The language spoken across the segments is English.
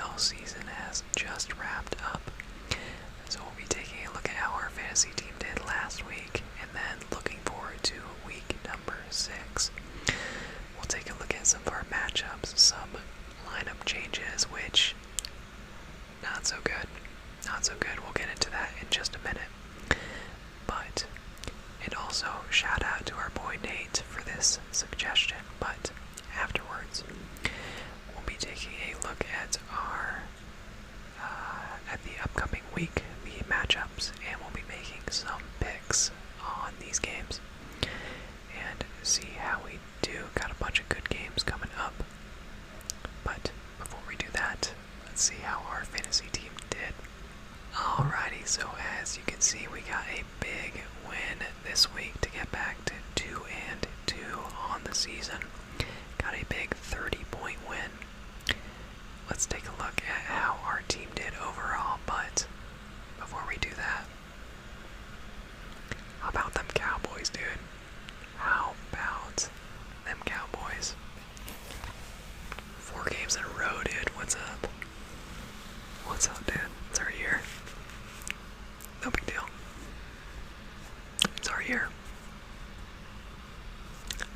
NFL season has just wrapped up. So we'll be taking a look at how our fantasy team did last week, and then looking forward to week number 6. We'll take a look at some of our matchups, some lineup changes, which, not so good. Not so good. We'll get into that in just a minute. But, and also, shout out to our boy Nate for this suggestion. But, afterwards, we'll be taking a look at our, at the upcoming week, the matchups, and we'll be making some picks on these games. And see how we do. Got a bunch of good games coming up. But, before we do that, let's see how our fantasy team did. Alrighty, so as you can see, we got a big win this week to get back to 2-2 on the season. Got a big 30-point win. Let's take a look at how our team did overall, but before we do that, how about them Cowboys, dude? How about them Cowboys? 4 games in a row, dude. What's up? What's up, dude? It's our year. No big deal. It's our year.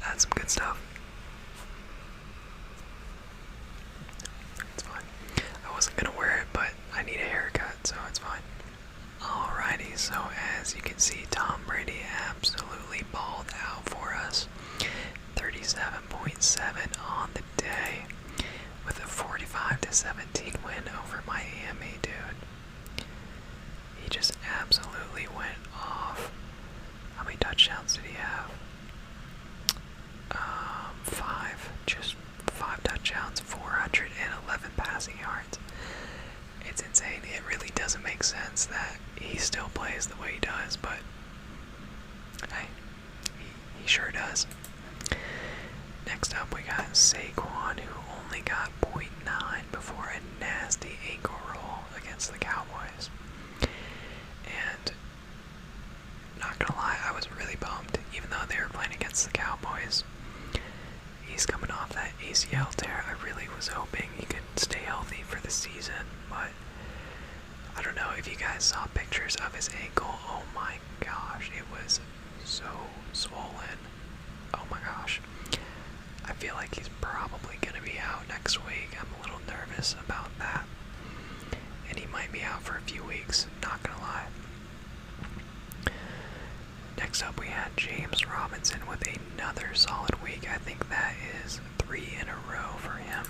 That's some good stuff. It's fine. I wasn't gonna wear it, but I need a haircut, so it's fine. Alrighty, so as you can see, Tom Brady absolutely balled out for us. 37.7 on the day, with a 45-17 win over Miami, dude. He just absolutely went off. How many touchdowns did he have? 5. Just 5 touchdowns, 411 passing yards. It's insane. It really doesn't make sense that he still plays the way he does, but hey, he sure does. Next up, we got Saquon, who only got 0.9 before a nasty ankle roll against the Cowboys. And, not gonna lie, I was really bummed, even though they were playing against the Cowboys. He's coming off that ACL tear. I really was hoping he could stay healthy for the season, but I don't know if you guys saw pictures of his ankle. Oh my gosh, it was so swollen. Oh my gosh. I feel like he's probably going to be out next week. I'm a little nervous about that. And he might be out for a few weeks, not going to lie. Next up, we had James Robinson with another solid week. I think that is 3 in a row for him.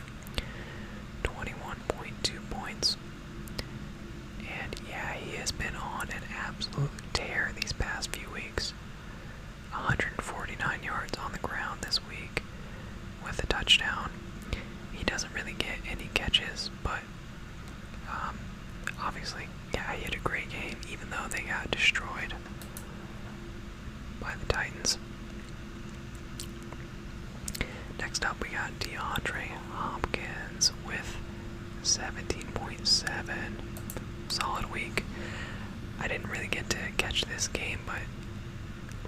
21.2 points. And yeah, he has been on an absolute tear these past few weeks. 149 yards on the ground this week with a touchdown. He doesn't really get any catches, but obviously, yeah, he had a great game, even though they got destroyed by the Titans. Next up, we got DeAndre Hopkins with 17.7. Solid week. I didn't really get to catch this game, but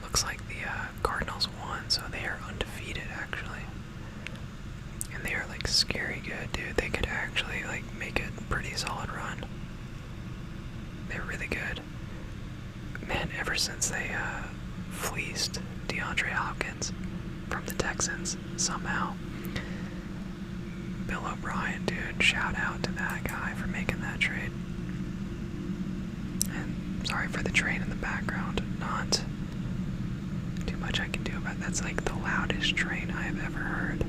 looks like the Cardinals won, so they are undefeated, actually. And they are, like, scary good, dude. They could actually, like, make a pretty solid run. They're really good. Man, ever since they, fleeced DeAndre Hopkins from the Texans, somehow. Bill O'Brien, dude, shout out to that guy for making that trade. And sorry for the train in the background. Not too much I can do about it. That's like the loudest train I have ever heard.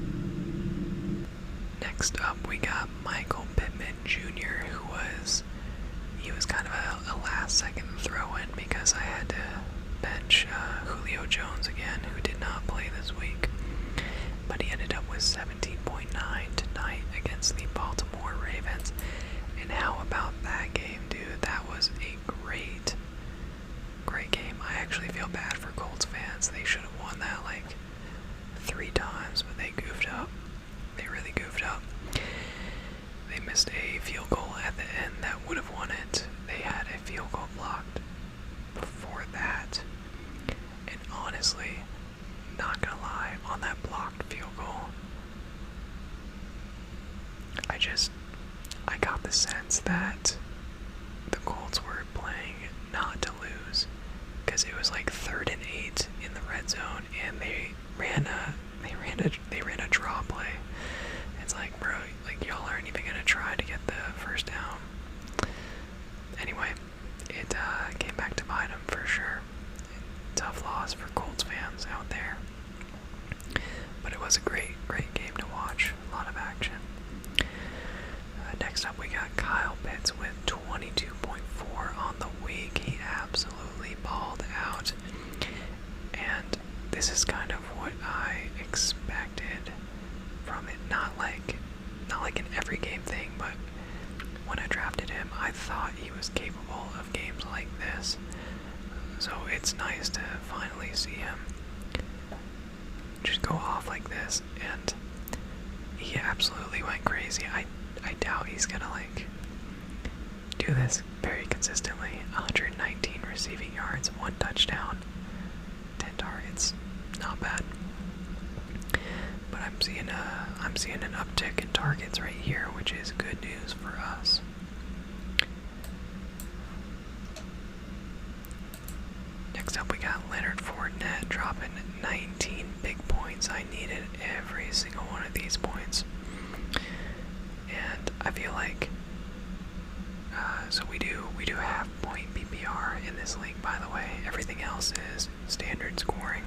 Next up, we got Michael Pittman Jr., he was kind of a last-second throw-in because I had to bench Julio Jones again, who did not play this week. But he ended up with 17.9 tonight against the Baltimore Ravens. And how about that game, dude? That was a great game. I actually feel bad for Colts fans. They should have won that like 3 times, but they goofed up. They really goofed up. They missed a field goal at the end that would have won it. They had a field goal blocked before that. And honestly, not gonna lie, on that blocked field goal, I got the sense that the Colts were playing not to lose, because it was like 3rd and 8 in the red zone, and they ran a draw play. It's like, bro, like y'all aren't even gonna try to get the first down. Anyway, it came back to bite them for sure. Tough loss for Colts fans out there, but it was a great game to watch. A lot of action. Next up, we got Kyle Pitts with 22.4 on the week. He absolutely balled out, and this is kind of what I expected from it. Not like an every game thing, but when I drafted him, I thought he was capable of games like this. So it's nice to finally see him just go off like this, and he absolutely went crazy. I doubt he's gonna like do this very consistently. 119 receiving yards, 1 touchdown, 10 targets. Not bad. But I'm seeing an uptick in targets right here, which is good news for us. Next up, we got Leonard Fournette dropping 19 big points. I needed every single one of these points. And I feel like, so we do have point PPR in this league, by the way. Everything else is standard scoring.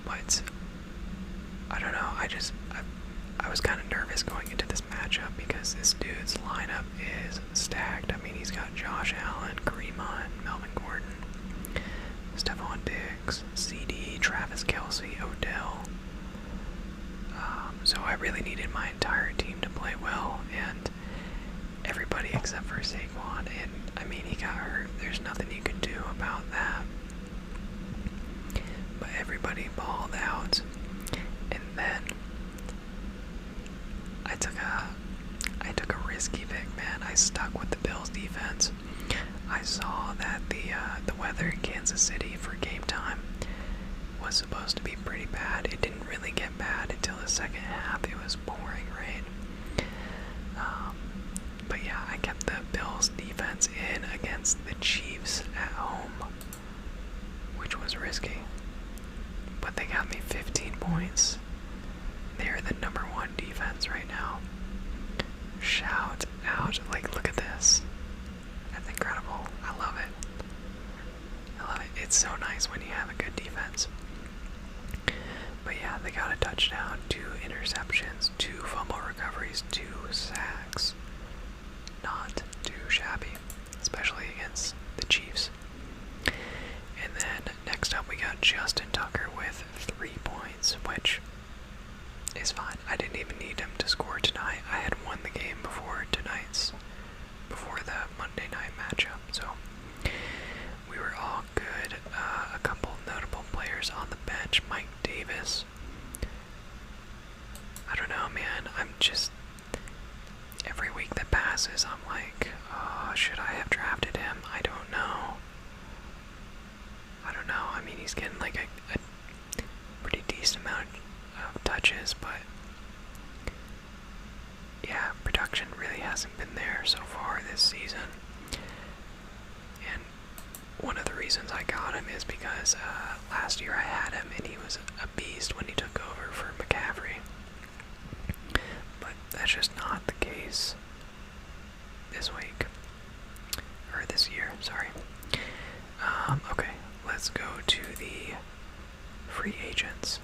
But I don't know, I was kind of nervous going into this matchup because this dude's lineup is stacked. I mean, he's got Josh Allen, Kareem Hunt, Melvin Gordon, Stephon Diggs, CD, Travis Kelce, Odell. So I really needed my entire team to play well, and everybody except for Saquon, and I mean, he got hurt. There's nothing you can do about that. But everybody balled out, and then I took a risky pick, man. I stuck with the Bills defense. I saw that the weather in Kansas City for game time was supposed to be pretty bad. It didn't really get bad until the second half. It was pouring rain. But yeah, I kept the Bills defense in against the Chiefs at home, which was risky. But they got me 15 points. They're the #1 defense right now. Shout out. Like, look at this. That's incredible. I love it. I love it. It's so nice when you have a good defense. But yeah, they got a touchdown, 2 interceptions, 2 fumble recoveries, 2 sacks. Not too shabby, especially against the Chiefs. And then next up, we got Justin Tucker with 3 points, which is fine. I didn't even need him to score tonight. I had won the game before the Monday night matchup, so we were all good. A couple notable players on the bench. Mike Davis. I don't know, man. I'm just, every week that passes, I'm like, oh, should I have drafted him? I don't know. I mean, he's getting like a pretty decent amount of touches, but yeah, production really hasn't been there so far this season. And one of the reasons I got him is because last year I had him and he was a beast when he took over for McCaffrey. But that's just not the case this week. Or this year, sorry. Okay, let's go to the free agents.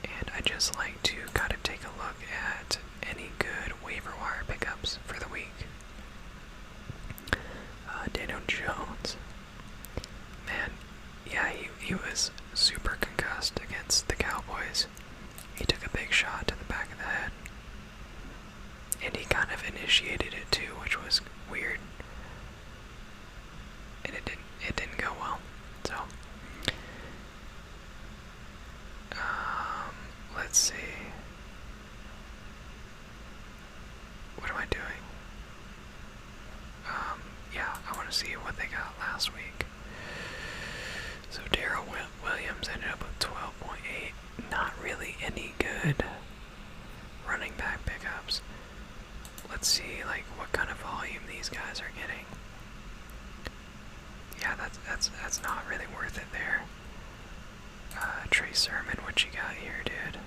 And I just like to kind of take a look at any good waiver wire pickups for the week. Daniel Jones. Man, yeah, he was super concussed against the Cowboys. He took a big shot to the back of the head. And he kind of initiated it too, which was weird. And it didn't go well. So let's see. What am I doing? Yeah, I want to see what they got last week. So Darrell Williams ended up with 12.8. Not really any good running pickups. Let's see like what kind of volume these guys are getting. Yeah, that's not really worth it there. Trey Sermon, what you got here, dude?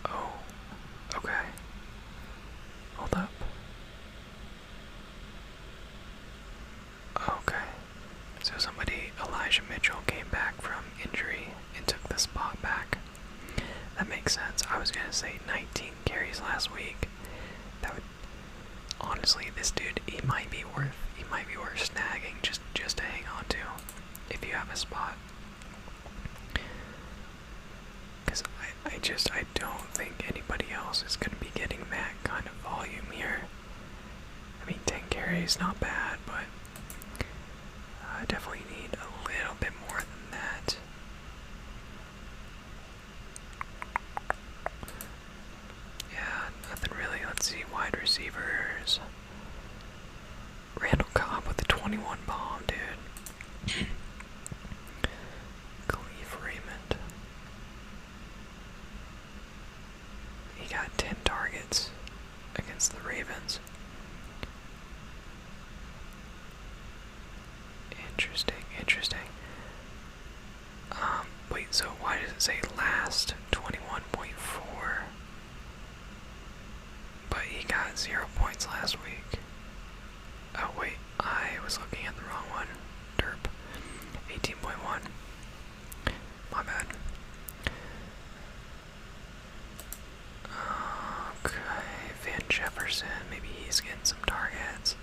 Oh, okay. Hold up. Okay. So Elijah Mitchell came back from injury and took the spot back. That makes sense. I was gonna say 19 carries last week. That would honestly, this dude, he might be worth snagging just to hang on to if you have a spot. Because I don't think anybody else is gonna be getting that kind of volume here. I mean, 10 carries, not bad, but I definitely need a little bit more than that. Yeah, nothing really. Let's see, wide receivers. Randall Cobb with the 21 bomb, dude. Khalif Raymond. He got 10 targets against the Ravens. Interesting. Wait, so why does it say last 21.4? But he got 0 points last week. Oh wait, I was looking at the wrong one. Derp. 18.1. My bad. Okay, Van Jefferson, maybe he's getting some targets.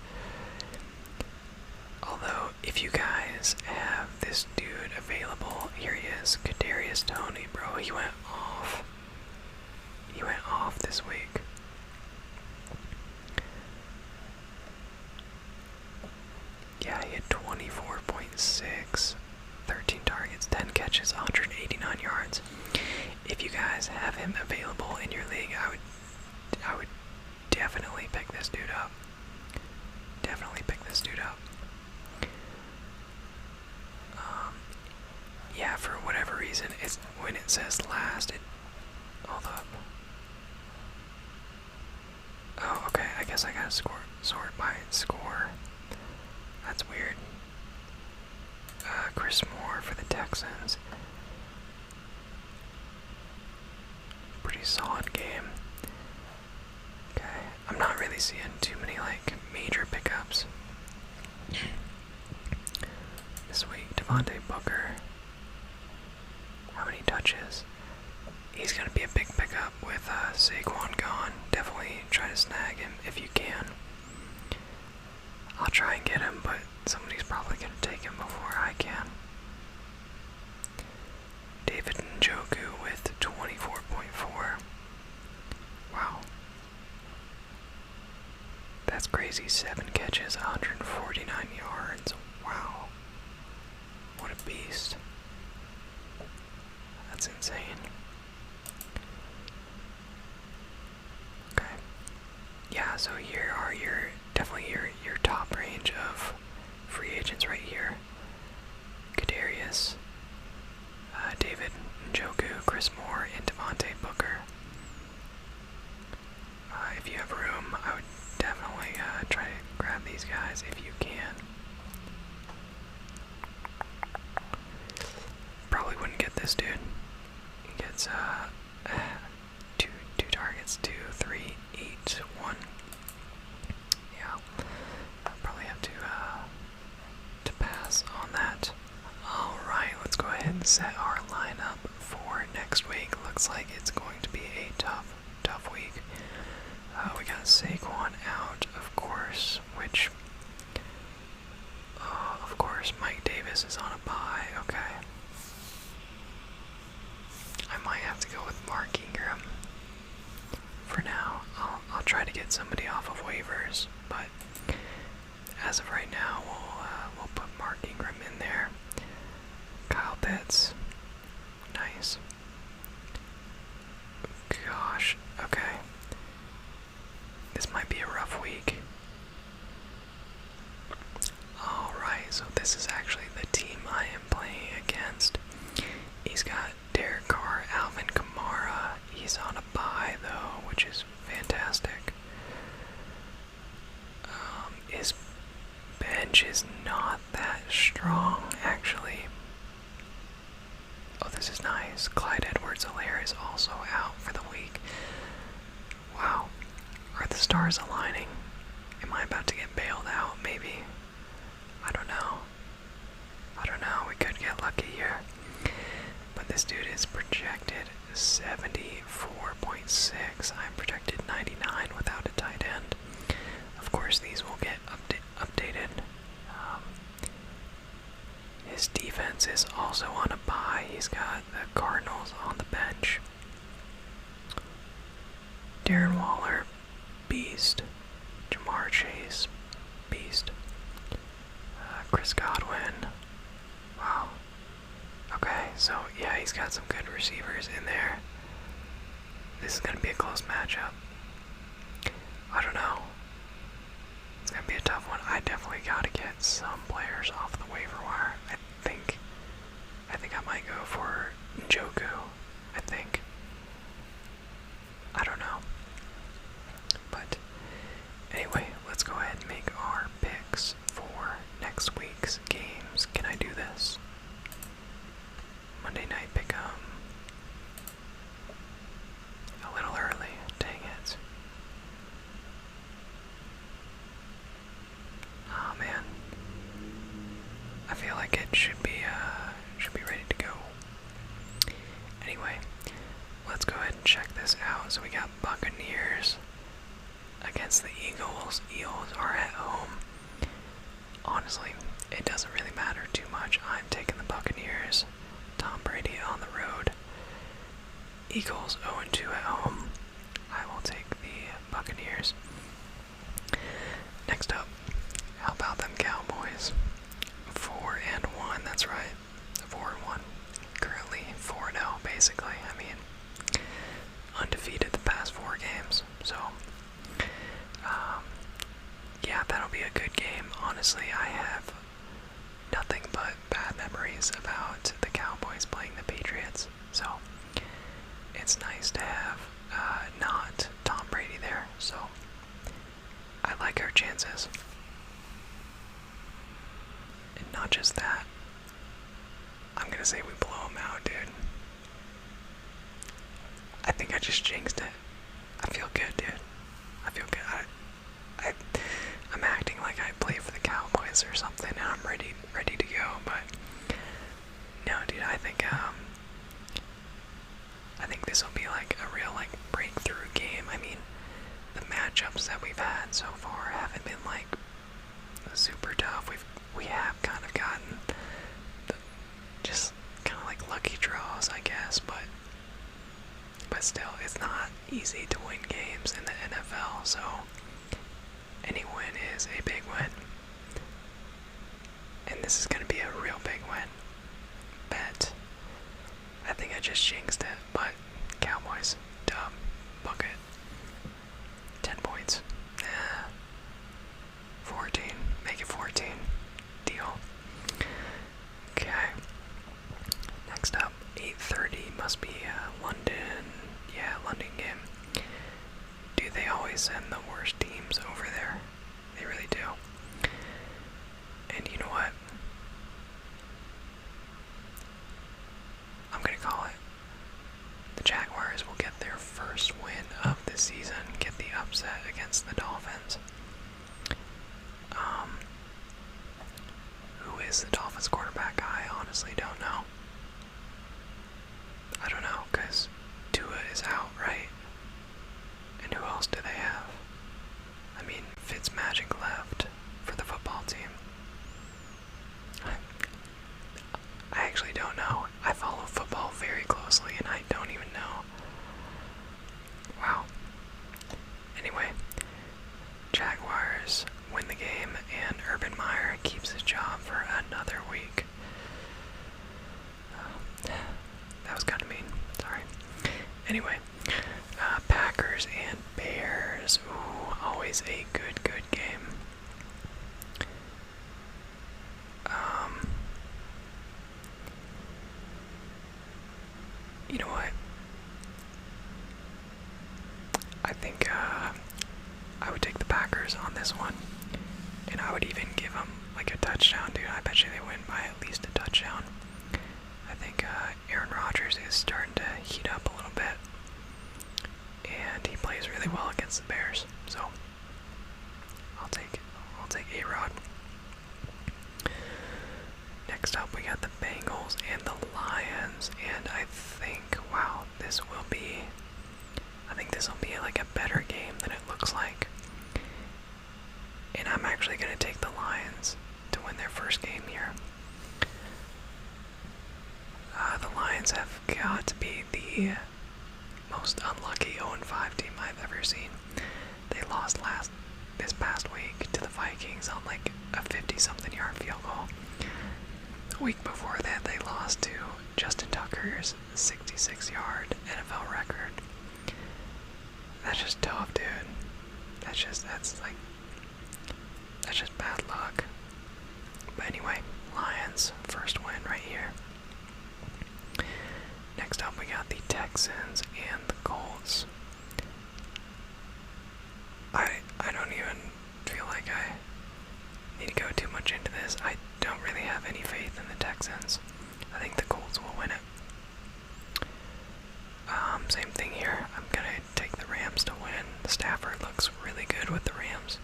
Although, if you guys have this dude available, here he is, Kadarius Toney, bro. He went off. He went off this week. Yeah, he had 24.6, 13 targets, 10 catches, 189 yards. If you guys have him available in your league, I would definitely pick this dude up. Definitely pick this dude up. Yeah, for whatever reason, it's when it says last, hold up. Oh, okay, I guess I gotta sort by score. That's weird. Chris Moore for the Texans. Pretty solid game. Okay, I'm not really seeing too many, like, major pickups. This week, Devontae Booker. How many touches? He's going to be a big pickup with Saquon gone. Definitely try to snag him if you can. I'll try and get him, but somebody's probably going to take him before I can. David Njoku with 24.4. Wow. That's crazy. 7 catches, 149 yards. Wow. What a beast. That's insane. Okay. Yeah, so here are definitely your top range of free agents right here. Kadarius, David Njoku, Chris Moore, and Devontae Booker. If you have room, I would definitely try to grab these guys if you can. Probably wouldn't get this dude. He gets two targets, 2, 3, 8, 1. Yeah, I'll probably have to pass on that. All right, let's go ahead and set our lineup for next week. Looks like it's going to be a tough week. We got Saquon out, of course, which, of course, Mike Davis is on a bye. Okay. I might have to go with Mark Ingram for now. I'll try to get somebody off of waivers, but as of right now, we'll put Mark Ingram in there. Kyle Pitts, nice. Gosh, okay. This might be a rough week. Alright, so this is actually the team I am playing against. He's got Derek Carr, Alvin Kamara. He's on a bye though. bench is not that strong, actually. Oh, this is nice. Clyde Edwards-Helaire is also out for the week. Wow. Are the stars aligning? Am I about to get bailed out, maybe? I don't know. We could get lucky here. But this dude is projected 74.6. I'm projected 99 without a tight end. Of course, these will get updated. His defense is also on a bye. He's got the Cardinals on the bench. Darren Waller, beast. Jamar Chase, beast. Chris Godwin. Wow. Okay, so yeah, he's got some good receivers in there. This is going to be a close matchup. I don't know. It's going to be a tough one. I definitely got to get some players off the waiver wire. I think I might go for Njoku. I don't know. But anyway, let's go ahead and make our picks for next week's games. Can I do this? Monday night pick'em. A little early. Dang it. Oh man. I feel like it should be ready to go. Anyway, let's go ahead and check this out. So we got Buccaneers against the Eagles. Eagles are at home. Honestly, it doesn't really matter too much. I'm taking the Buccaneers. Tom Brady on the road. Eagles 0-2 at home. I will take the Buccaneers. Next up, how about them Cowboys? 4-1, that's right. 4-1. Currently 4-0, basically. I mean, undefeated the past 4 games. So, yeah, that'll be a good game. Honestly, I have nothing but bad memories about the Cowboys playing the Patriots. So, it's nice to have not Tom Brady there. So, I like our chances. And not just that. I'm gonna say we blow them out, dude. I think I just jinxed it. I feel good, dude. I feel good. I'm acting like I play for the Cowboys or something, and I'm ready to go. But no, dude. I think this will be like a real breakthrough game. I mean, the matchups that we've had so far haven't been like super tough. We have kind of gotten just kind of like lucky draws, I guess, but still, it's not easy to win games in the NFL, so any win is a big win. And this is going to be a real big win. Bet. I think I just jinxed it, but Cowboys, dub, book it. 10 points. 14. Make it 14. Deal. Okay. Next up, 8:30 must be London. Yeah, London game. Do they always send the worst teams over there? They really do. And you know what? I'm gonna call it. The Jaguars will get their first win of the season, get the upset against the Dolphins. Who is the Dolphins quarterback? I honestly don't know. I don't know, because Tua is out, right? And who else do they have? I mean, Fitzmagic left for the football team. I actually don't know. I follow football very closely, and I don't even know. Wow. Anyway, Jaguars win the game, and Urban Meyer keeps his job for another week. That was kind of mean. Sorry. Anyway, Packers and Bears. Ooh, always a good game. You know what? I think I would take the Packers on this one, and I would even give them like a touchdown, dude. I bet you they win by at least a touchdown. I think Aaron Rodgers is starting to heat up a little bit, and he plays really well against the Bears. So I'll take A-Rod. Next up, we got the Bengals and the Lions, and I think, wow, I think this will be like a better game than it looks like. And I'm actually going to take the Lions to win their first game here. The Lions have got to be the most unlucky 0-5 team I've ever seen. They lost this past week to the Vikings on like a 50-something yard field goal. The week before that, they lost to Justin Tucker's 66-yard NFL record. That's just tough, dude. That's just bad luck. But anyway, Lions, first win right here. Next up, we got the Texans and the Colts. I don't even feel like I need to go too much into this. I don't really have any faith in the Texans. I think the Colts will win it. Same thing here. I'm gonna take the Rams to win. Stafford looks really good with the Rams.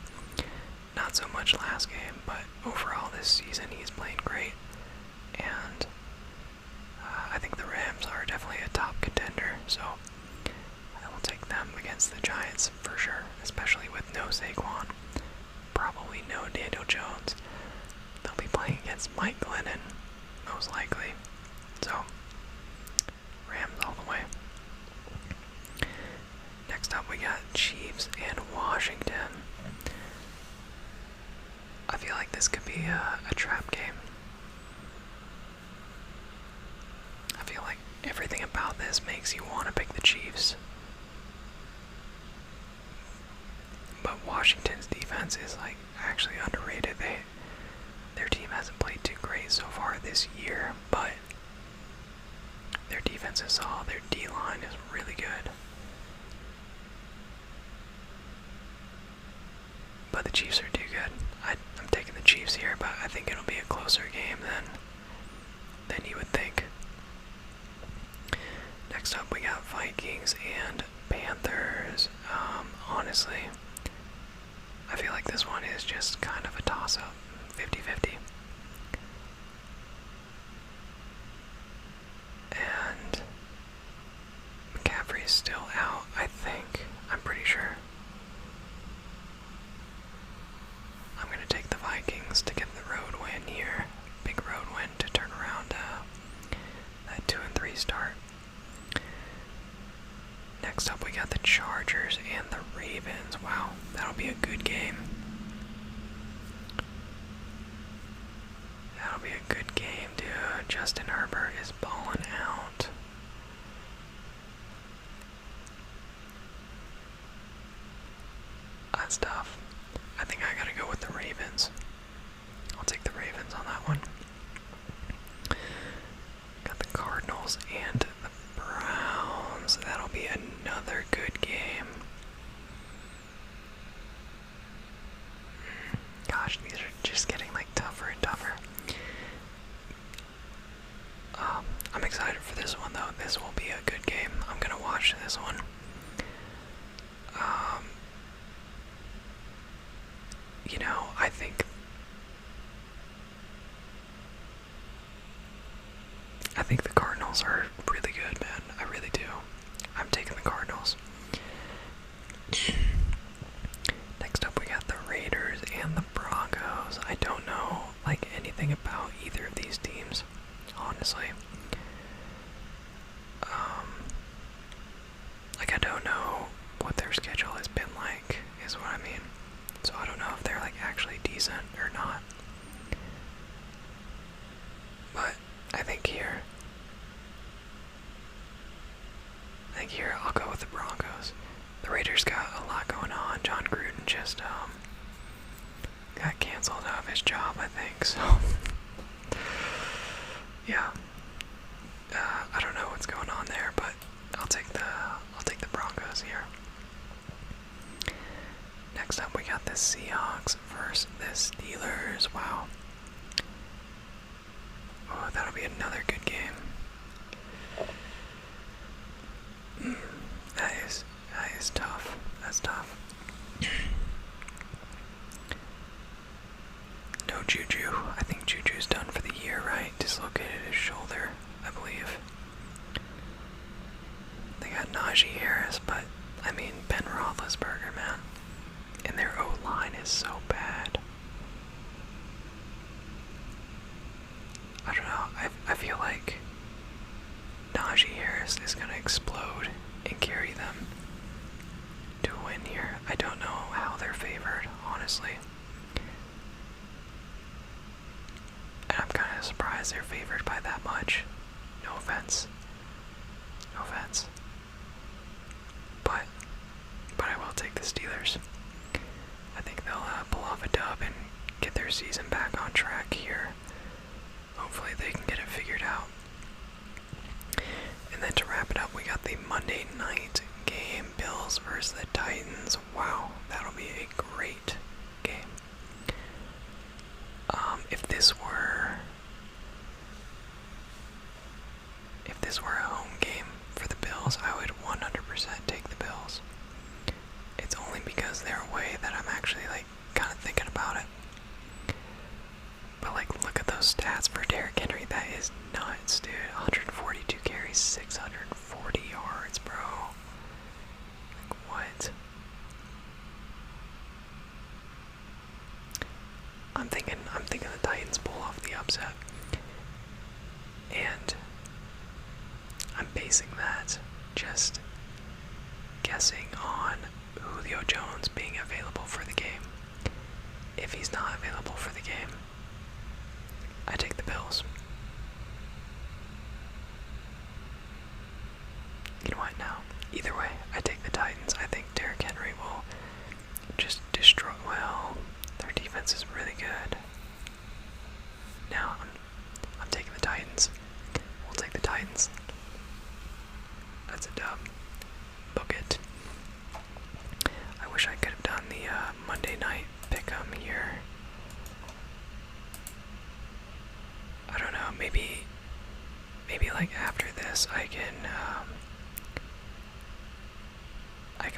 Not so much last game, but overall this season he's playing great. And I think the Rams are definitely a top contender, so I will take them against the Giants for sure, especially with no Saquon, probably no Daniel Jones. They'll be playing against Mike Glennon, most likely. So, Rams all the way. Next up, we got Chiefs and Washington. I feel like this could be a trap game. I feel like everything about this makes you want to pick the Chiefs. But Washington's defense is like actually underrated. Their team hasn't played too great so far this year, but their defense is solid. Their D-line is really good. But the Chiefs are too good. I'm taking the Chiefs here, but I think it'll be a closer game than you would think. Next up, we got Vikings and Panthers. Honestly, I feel like this one is just kind of a toss-up, 50-50. And McCaffrey's still out, I think. I'm pretty sure. I'm going to take the Vikings to get the road win here. Big road win to turn around that 2-3 start. Next up, we got the Chargers and the Ravens. Wow, that'll be a good game. That'll be a good game, dude. Justin Herbert is balling out. That's tough. I think I gotta go with the Ravens. I'll take the Ravens on that one. Got the Cardinals and the Browns. That'll be another good game. Gosh, these are just getting like tougher and tougher. I'm excited for this one though. This will be a good game. I'm gonna watch this one. You know, I think the Cardinals are really good, man. I really do. I'm taking the Cardinals. Next up, we got the Raiders and the Broncos. I don't know, like, anything about either of these teams, honestly. Like, I don't know what their schedule has been like, is what I mean. So I don't know if they're, like, actually decent or not. But I think here I'll go with the Broncos. The Raiders got a lot going on. John Gruden just got canceled out of his job, I think. So yeah, I don't know what's going on there, but I'll take the Broncos here. Next up, we got the Seahawks versus the Steelers. Wow, be another good game. That is tough. That's tough. No Juju. I think Juju's done for the year, right? Dislocated his shoulder, I believe. They got Najee Harris, but I mean Ben Roethlisberger, man. And their O-line is so bad. I don't know. I feel like Najee Harris is gonna explode and carry them to a win here. I don't know how they're favored, honestly. And I'm kind of surprised they're favored by that much. No offense. No offense. But I will take the Steelers. I think they'll pull off a dub and get their season back on track here. Hopefully they can get it figured out. And then to wrap it up, we got the Monday night game, Bills versus the Titans. Wow, that'll be a great game. If this were a home game for the Bills, I would 100% take the Bills. It's only because they're away that I'm actually like kind of thinking about it. But like, look at those stats for Derrick Henry. That is nuts, dude. 142 carries, 640 yards, bro. Like, what? I'm thinking the Titans pull off the upset. And I'm basing that just guessing on Julio Jones being available for the game. If he's not available for the game, I take the Bills. You know what, now? Either way, I take the Titans. I think Derrick Henry will just destroy. Well, their defense is really good. Now, I'm taking the Titans. We'll take the Titans. That's a dub. Book it. I wish I could have done the Monday night pick'em here. I don't know, maybe like after this I can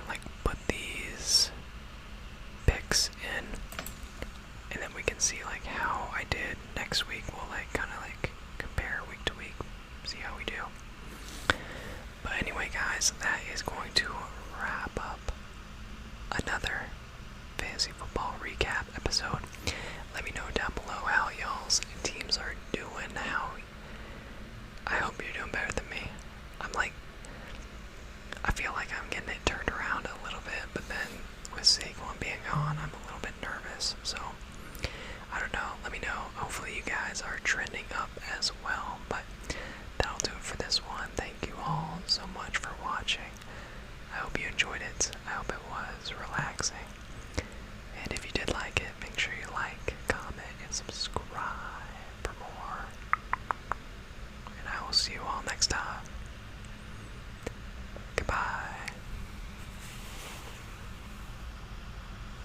like put these picks in, and then we can see like how I did next week. We'll like kind of like compare week to week, see how we do. But anyway, guys, that is going to wrap up another fantasy football recap episode. Let me know down below how y'all's teams are doing. I hope you're doing better than me. I feel like I'm getting it turned around a little bit, but then with Saquon being gone, I'm a little bit nervous. So, I don't know. Let me know. Hopefully you guys are trending up as well. But that'll do it for this one. Thank you all so much for watching. I hope you enjoyed it. I hope it was relaxing. And if you did like it, make sure you like, comment, and subscribe for more. And I will see you all next time.